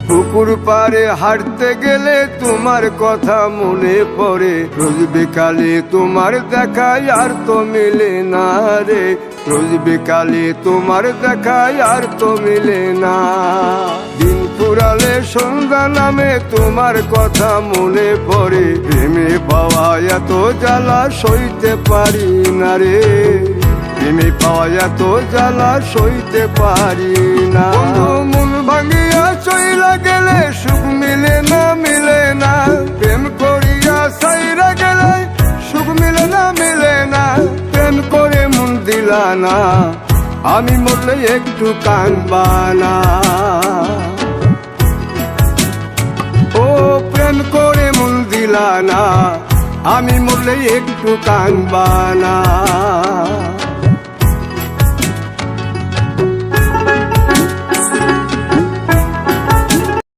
পুকুর পাড়ে হাঁটতে গেলে তোমার কথা মনে পড়ে, রোজ বিকালে তোমার দেখা আর তো মিলে না রে, রোজ বিকালে তোমার দেখা আর তো মিলে না। দিন ফুরালে সন্ধ্যা নামে তোমার কথা মনে পড়ে, প্রেমে পাওয়া এত জ্বালা সইতে পারি না রে, প্রেমে পাওয়া এত জ্বালা সইতে পারি না। মন ভাঙিয়া চইলা গেলে সুখ মিলে না, মিলে না, প্রেম করিয়া সাইরা গেলে সুখ মিলে না, মিলে না, প্রেম করে মন দিলা না, আমি মরলে একটু কাঁদবা না। ও প্রেম করে মন দিলা না, আমি মরলে একটু কাঁদবা না।